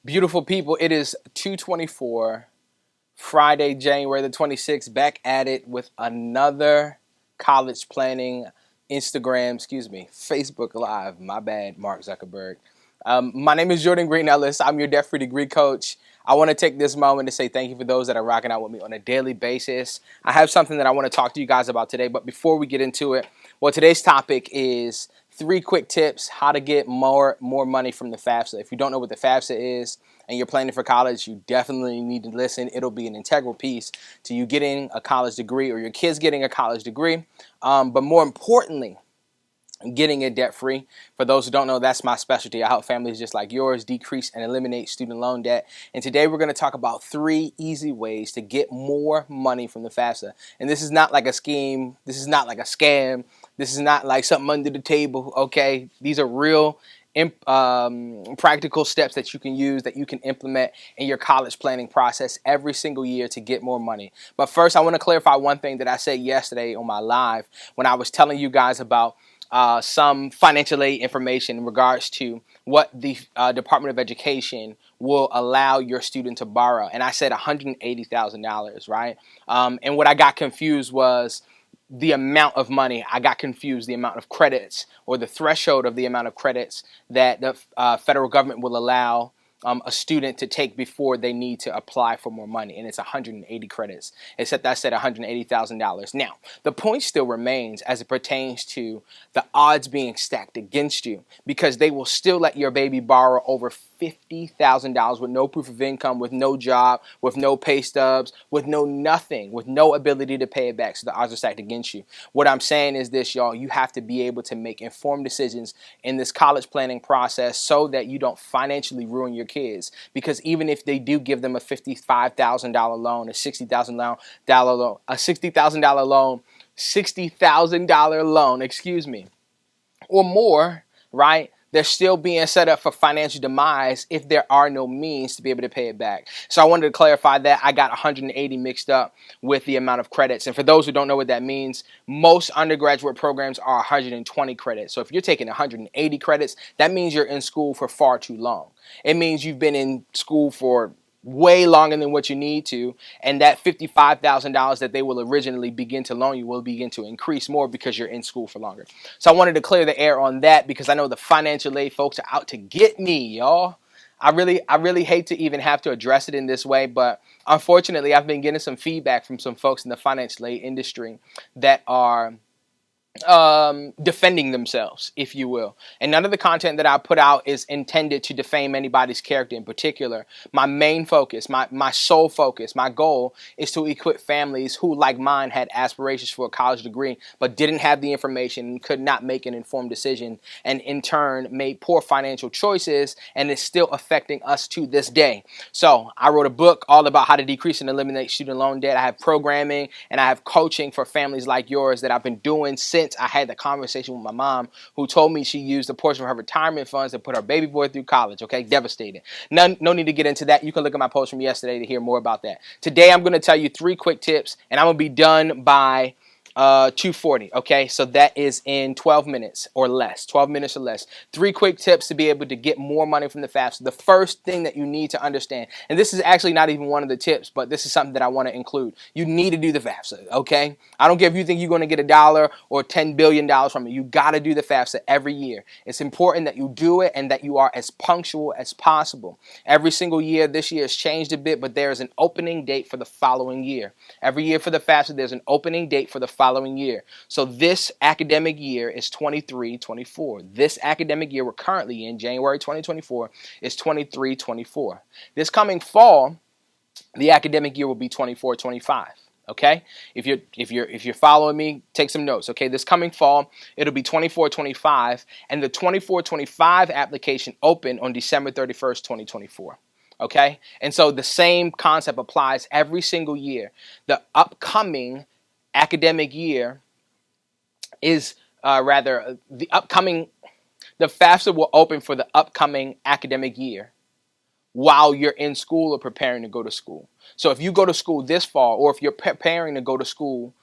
Beautiful people, it is 2:24, Friday, January the 26th, back at it with another college planning Facebook Live. My bad, Mark Zuckerberg. My name is Jordan Green-Ellis. I'm your debt-free degree coach. I want to take this moment to say thank you for those that are rocking out with me on a daily basis. I have something that I want to talk to you guys about today, but before we get into it, well, today's topic is 3 quick tips how to get more money from the FAFSA. If you don't know what the FAFSA is and you're planning for college, you definitely need to listen. It'll be an integral piece to you getting a college degree or your kids getting a college degree. But more importantly, getting it debt-free. For those who don't know, that's my specialty. I help families just like yours decrease and eliminate student loan debt. And today we're going to talk about 3 easy ways to get more money from the FAFSA. And this is not like a scheme. This is not like a scam. This is not like something under the table, okay? These are real practical steps that you can use, that you can implement in your college planning process every single year to get more money. But first, I want to clarify one thing that I said yesterday on my live when I was telling you guys about some financial aid information in regards to what the Department of Education will allow your student to borrow. And I said $180,000, right? And what I got confused was the amount of money. I got confused the amount of credits or the threshold of the amount of credits that the federal government will allow a student to take before they need to apply for more money, and it's 180 credits, except I said $180,000. Now, the point still remains as it pertains to the odds being stacked against you, because they will still let your baby borrow over $50,000 with no proof of income, with no job, with no pay stubs, with no nothing, with no ability to pay it back. So the odds are stacked against you. What I'm saying is this, y'all, you have to be able to make informed decisions in this college planning process so that you don't financially ruin your kids. Because even if they do give them a $55,000 loan, a $60,000 loan, or more, right? They're still being set up for financial demise if there are no means to be able to pay it back. So I wanted to clarify that. I got 180 mixed up with the amount of credits. And for those who don't know what that means, most undergraduate programs are 120 credits. So if you're taking 180 credits, that means you're in school for far too long. It means you've been in school for way longer than what you need to, and that $55,000 that they will originally begin to loan you will begin to increase more because you're in school for longer. So I wanted to clear the air on that because I know the financial aid folks are out to get me, y'all. I really hate to even have to address it in this way, but unfortunately, I've been getting some feedback from some folks in the financial aid industry that are defending themselves, if you will. And none of the content that I put out is intended to defame anybody's character in particular. My main focus, my sole focus, my goal is to equip families who, like mine, had aspirations for a college degree but didn't have the information and could not make an informed decision, and in turn made poor financial choices, and is still affecting us to this day. So I wrote a book all about how to decrease and eliminate student loan debt. I have programming and I have coaching for families like yours that I've been doing since I had the conversation with my mom, who told me she used a portion of her retirement funds to put her baby boy through college. Okay, devastating. No need to get into that. You can look at my post from yesterday to hear more about that. Today, I'm going to tell you 3 quick tips, and I'm going to be done by 2:40. Okay, so that is in 12 minutes or less. 12 minutes or less. 3 quick tips to be able to get more money from the FAFSA. The first thing that you need to understand, and this is actually not even one of the tips, but this is something that I want to include. You need to do the FAFSA. Okay, I don't care if you think you're going to get $1 or $10 billion from it. You got to do the FAFSA every year. It's important that you do it and that you are as punctual as possible. Every single year, this year has changed a bit, but there is an opening date for the following year. Every year for the FAFSA, there's an opening date for the following year. So this academic year is 23-24. This academic year we're currently in, January 2024, is 23-24. This coming fall, the academic year will be 24-25. Okay, if you're following me, take some notes. Okay, this coming fall it'll be 24-25, and the 24-25 application opened on December 31st, 2024. Okay, and so the same concept applies every single year. The upcoming academic year is the FAFSA will open for the upcoming academic year while you're in school or preparing to go to school. So if you go to school this fall, or if you're preparing to go to school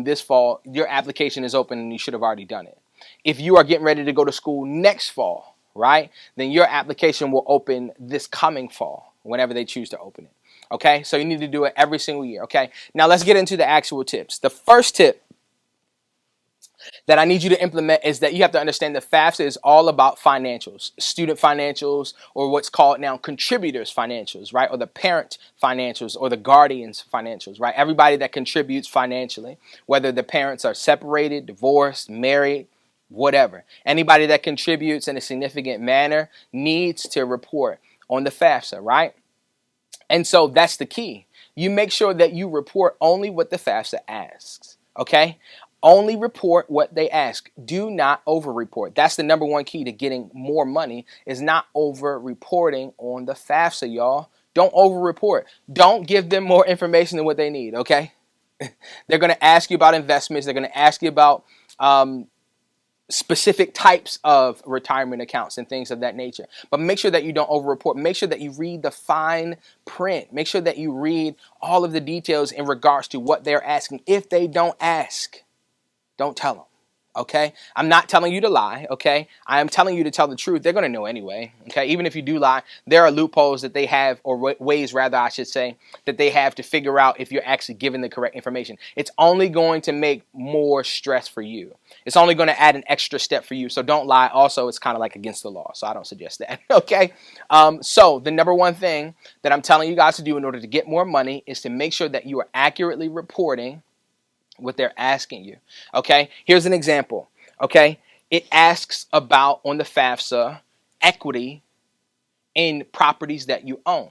this fall, your application is open and you should have already done it. If you are getting ready to go to school next fall, right, then your application will open this coming fall, whenever they choose to open it. Okay, so you need to do it every single year. Okay, now let's get into the actual tips. The first tip that I need you to implement is that you have to understand that FAFSA is all about financials, student financials, or what's called now contributors financials, right? Or the parent financials or the guardians financials, right? Everybody that contributes financially, whether the parents are separated, divorced, married, whatever. Anybody that contributes in a significant manner needs to report on the FAFSA, right? And so that's the key. You make sure that you report only what the FAFSA asks, okay? Only report what they ask. Do not over-report. That's the number one key to getting more money, is not over-reporting on the FAFSA, y'all. Don't over-report. Don't give them more information than what they need, okay? They're going to ask you about investments. They're going to ask you about specific types of retirement accounts and things of that nature. But make sure that you don't over-report. Make sure that you read the fine print. Make sure that you read all of the details in regards to what they're asking. If they don't ask, don't tell them, okay? I'm not telling you to lie, okay? I am telling you to tell the truth. They're going to know anyway, okay? Even if you do lie, there are loopholes that they have, or ways, rather, I should say, that they have to figure out if you're actually giving the correct information. It's only going to make more stress for you. It's only going to add an extra step for you, so don't lie. Also, it's kind of like against the law, so I don't suggest that, okay? So the number one thing that I'm telling you guys to do in order to get more money is to make sure that you are accurately reporting what they're asking you. Okay, here's an example. Okay, it asks about, on the FAFSA, equity in properties that you own.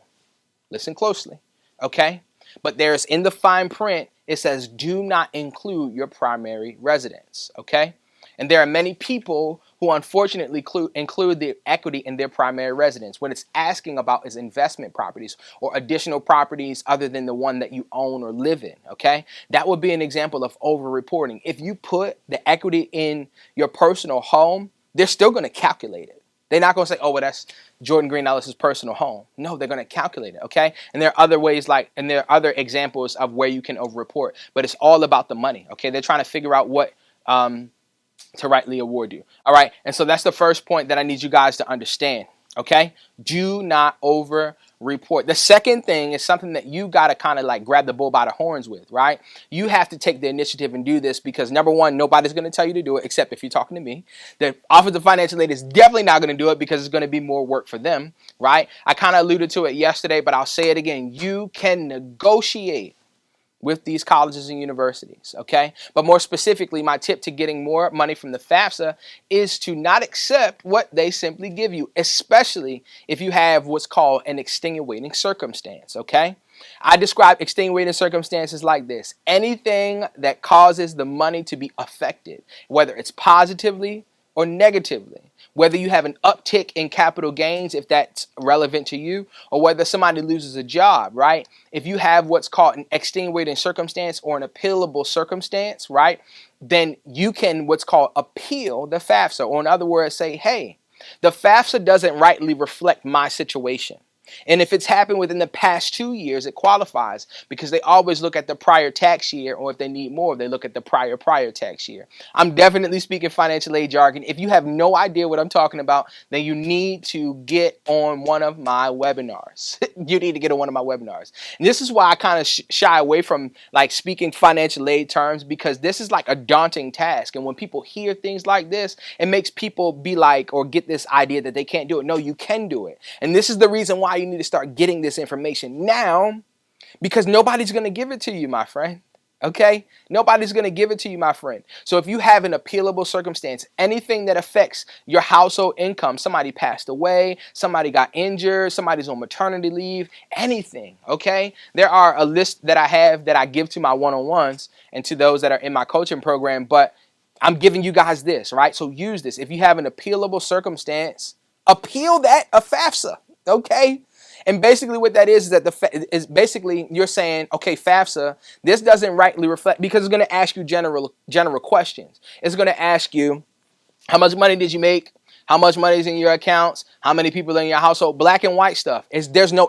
Listen closely. Okay, but there's, in the fine print, it says do not include your primary residence. Okay, and there are many people who unfortunately include the equity in their primary residence. What it's asking about is investment properties or additional properties other than the one that you own or live in, okay? That would be an example of over-reporting. If you put the equity in your personal home, they're still going to calculate it. They're not going to say, oh, well, that's Jordan Green-Ellis' personal home. No, they're going to calculate it, okay? And there are other ways, and there are other examples of where you can over-report, but it's all about the money, okay? They're trying to figure out what to rightly award you. All right. And so that's the first point that I need you guys to understand. Okay. Do not over report. The second thing is something that you got to kind of like grab the bull by the horns with, right? You have to take the initiative and do this because, number one, nobody's going to tell you to do it except if you're talking to me. The Office of Financial Aid is definitely not going to do it because it's going to be more work for them, right? I kind of alluded to it yesterday, but I'll say it again. You can negotiate with these colleges and universities, okay? But more specifically, my tip to getting more money from the FAFSA is to not accept what they simply give you, especially if you have what's called an extenuating circumstance, okay? I describe extenuating circumstances like this. Anything that causes the money to be affected, whether it's positively or negatively, whether you have an uptick in capital gains, if that's relevant to you, or whether somebody loses a job, right? If you have what's called an extenuating circumstance or an appealable circumstance, right, then you can what's called appeal the FAFSA, or in other words, say, hey, the FAFSA doesn't rightly reflect my situation. And if it's happened within the past 2 years, it qualifies because they always look at the prior tax year, or if they need more, they look at the prior tax year. I'm definitely speaking financial aid jargon. If you have no idea what I'm talking about, then you need to get on one of my webinars. You need to get on one of my webinars. And this is why I kind of shy away from like speaking financial aid terms, because this is like a daunting task. And when people hear things like this, it makes people be like, or get this idea that they can't do it. No, you can do it. And this is the reason why you need to start getting this information now, because nobody's going to give it to you, my friend. Okay? Nobody's going to give it to you, my friend. So if you have an appealable circumstance, anything that affects your household income, somebody passed away, somebody got injured, somebody's on maternity leave, anything, okay? There are a list that I have that I give to my one-on-ones and to those that are in my coaching program, but I'm giving you guys this, right? So use this. If you have an appealable circumstance, appeal that a FAFSA, okay? And basically what that is that is basically you're saying, okay, FAFSA, this doesn't rightly reflect, because it's going to ask you general questions. It's going to ask you, how much money did you make? How much money is in your accounts? How many people are in your household? Black and white stuff. There's no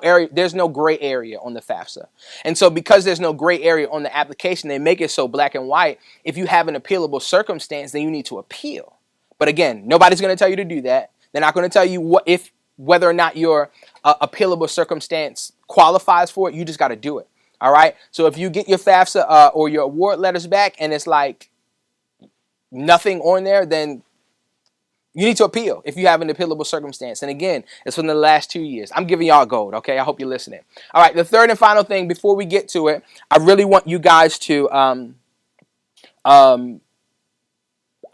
gray area on the FAFSA. And so because there's no gray area on the application, they make it so black and white. If you have an appealable circumstance, then you need to appeal. But again, nobody's going to tell you to do that. They're not going to tell you whether or not your appealable circumstance qualifies for it. You just got to do it. All right. So if you get your FAFSA or your award letters back and it's like nothing on there, then you need to appeal if you have an appealable circumstance. And again, it's from the last 2 years. I'm giving y'all gold, okay? I hope you're listening. All right, the third and final thing before we get to it, I really want you guys to, I want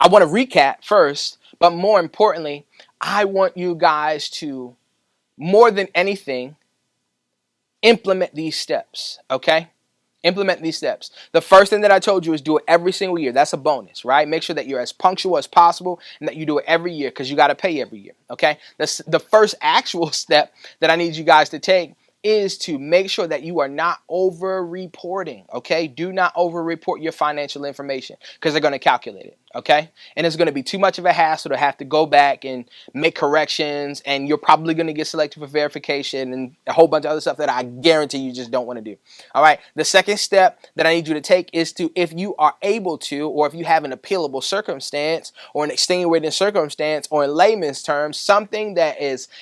to recap first, but more importantly, I want you guys to, more than anything, implement these steps, okay? Implement these steps. The first thing that I told you is do it every single year. That's a bonus, right? Make sure that you're as punctual as possible and that you do it every year because you got to pay every year, okay? The first actual step that I need you guys to take is to make sure that you are not over-reporting, okay? Do not over-report your financial information because they're going to calculate it, okay? And it's going to be too much of a hassle to have to go back and make corrections, and you're probably going to get selected for verification and a whole bunch of other stuff that I guarantee you just don't want to do, all right? The second step that I need you to take is to, if you are able to, or if you have an appealable circumstance or an extenuating circumstance, or in layman's terms, something that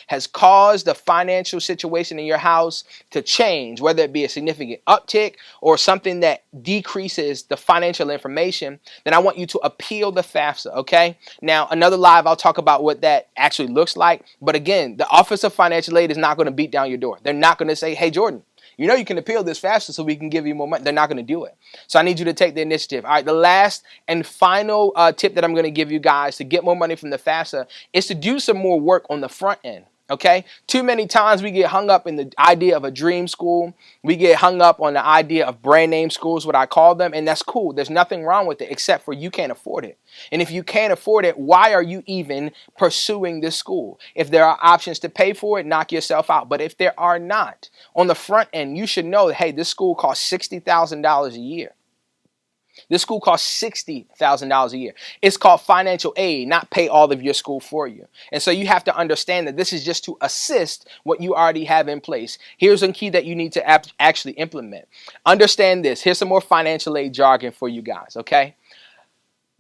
has caused the financial situation in your house to change, whether it be a significant uptick or something that decreases the financial information, then I want you to appeal the FAFSA, okay? Now, another live, I'll talk about what that actually looks like. But again, the Office of Financial Aid is not going to beat down your door. They're not going to say, hey, Jordan, you know you can appeal this FAFSA so we can give you more money. They're not going to do it. So I need you to take the initiative. All right, the last and final tip that I'm going to give you guys to get more money from the FAFSA is to do some more work on the front end. Okay, too many times we get hung up in the idea of a dream school. We get hung up on the idea of brand name schools, what I call them, and that's cool. There's nothing wrong with it except for you can't afford it. And if you can't afford it, why are you even pursuing this school? If there are options to pay for it, knock yourself out. But if there are not, on the front end, you should know that, hey, this school costs $60,000 a year. This school costs $60,000 a year. It's called financial aid, not pay all of your school for you. And so you have to understand that this is just to assist what you already have in place. Here's a key that you need to actually implement. Understand this. Here's some more financial aid jargon for you guys, okay?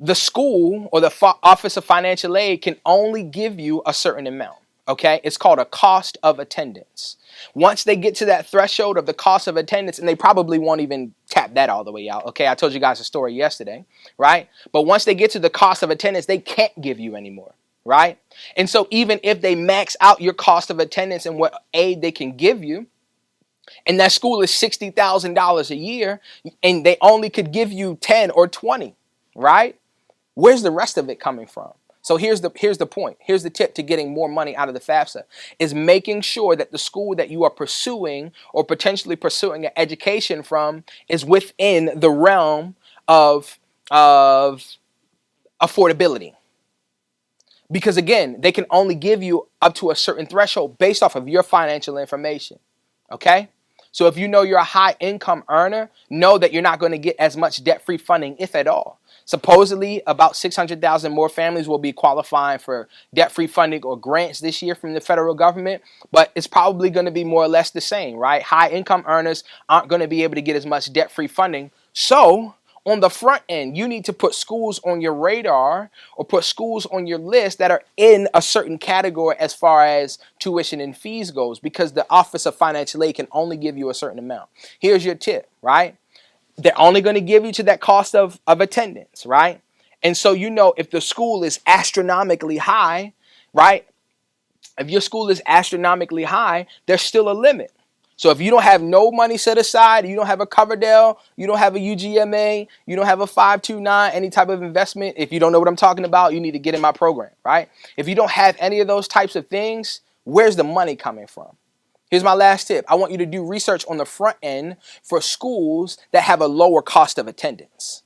The school or the Office of Financial Aid can only give you a certain amount. Okay, it's called a cost of attendance. Once they get to that threshold of the cost of attendance, and they probably won't even tap that all the way out. Okay, I told you guys a story yesterday, right? But once they get to the cost of attendance, they can't give you anymore, right? And so even if they max out your cost of attendance and what aid they can give you, and that school is $60,000 a year, and they only could give you 10 or 20, right? Where's the rest of it coming from? So here's the point. Here's the tip to getting more money out of the FAFSA is making sure that the school that you are pursuing or potentially pursuing an education from is within the realm of affordability. Because again, they can only give you up to a certain threshold based off of your financial information. Okay? So if you know you're a high income earner, know that you're not going to get as much debt-free funding, if at all. Supposedly, about 600,000 more families will be qualifying for debt-free funding or grants this year from the federal government, but it's probably going to be more or less the same, right? High-income earners aren't going to be able to get as much debt-free funding. So, on the front end, you need to put schools on your radar or put schools on your list that are in a certain category as far as tuition and fees goes, because the Office of Financial Aid can only give you a certain amount. Here's your tip, right? They're only going to give you to that cost of attendance, right? And so you know if the school is astronomically high, right? If your school is astronomically high, there's still a limit. So if you don't have no money set aside, you don't have a Coverdell, you don't have a UGMA, you don't have a 529, any type of investment, if you don't know what I'm talking about, you need to get in my program, right? If you don't have any of those types of things, where's the money coming from? Here's my last tip. I want you to do research on the front end for schools that have a lower cost of attendance.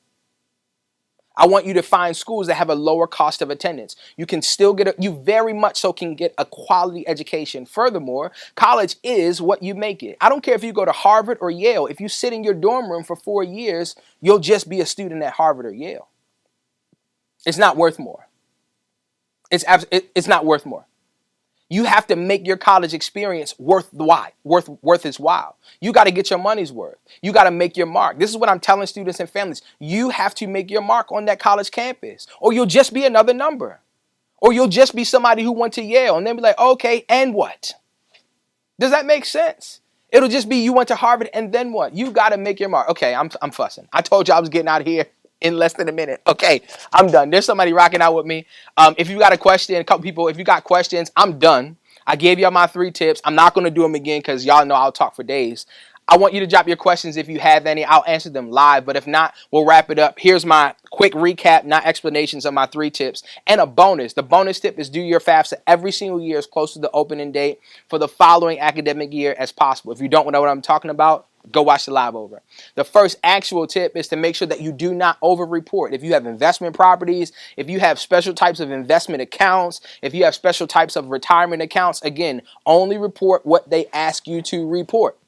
I want you to find schools that have a lower cost of attendance. You can still you very much so can get a quality education. Furthermore, college is what you make it. I don't care if you go to Harvard or Yale. If you sit in your dorm room for 4 years, you'll just be a student at Harvard or Yale. It's not worth more. It's not worth more. You have to make your college experience worth its while. You got to get your money's worth. You got to make your mark. This is what I'm telling students and families. You have to make your mark on that college campus, or you'll just be another number. Or you'll just be somebody who went to Yale and then be like, okay, and what? Does that make sense? It'll just be you went to Harvard and then what? You got to make your mark. Okay, I'm fussing. I told you I was getting out of here in less than a minute. Okay, I'm done. There's somebody rocking out with me. If you got a question, a couple people, if you got questions, I'm done. I gave y'all my 3 tips. I'm not going to do them again because y'all know I'll talk for days. I want you to drop your questions if you have any. I'll answer them live, but if not, we'll wrap it up. Here's my quick recap, not explanations of my 3 tips, and a bonus. The bonus tip is do your FAFSA every single year as close to the opening date for the following academic year as possible. If you don't know what I'm talking about, go watch the live over. The first actual tip is to make sure that you do not over-report. If you have investment properties, if you have special types of investment accounts, if you have special types of retirement accounts, again, only report what they ask you to report.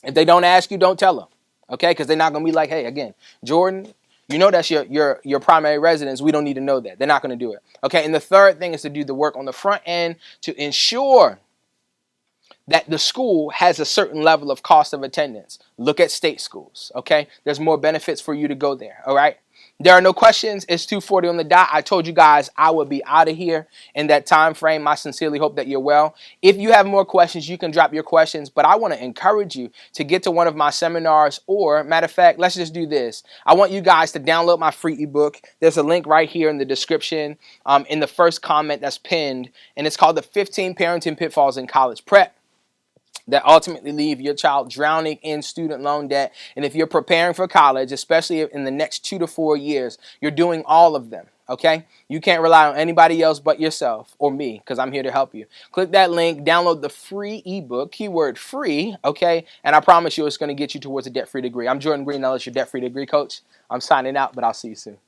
If they don't ask you, don't tell them, okay? Because they're not going to be like, hey, again, Jordan, you know that's your primary residence. We don't need to know that. They're not going to do it, okay? And the third thing is to do the work on the front end to ensure that the school has a certain level of cost of attendance. Look at state schools, okay? There's more benefits for you to go there, all right? There are no questions. It's 2:40 on the dot. I told you guys I would be out of here in that time frame. I sincerely hope that you're well. If you have more questions, you can drop your questions, but I want to encourage you to get to one of my seminars, or matter of fact, let's just do this. I want you guys to download my free ebook. There's a link right here in the description, in the first comment that's pinned, and it's called The 15 Parenting Pitfalls in College Prep that ultimately leave your child drowning in student loan debt. And if you're preparing for college, especially in the next 2 to 4 years, you're doing all of them, okay? You can't rely on anybody else but yourself or me, because I'm here to help you. Click that link, download the free ebook, keyword free, okay? And I promise you it's going to get you towards a debt-free degree. I'm Jordan Green-Ellis, your debt-free degree coach. I'm signing out, but I'll see you soon.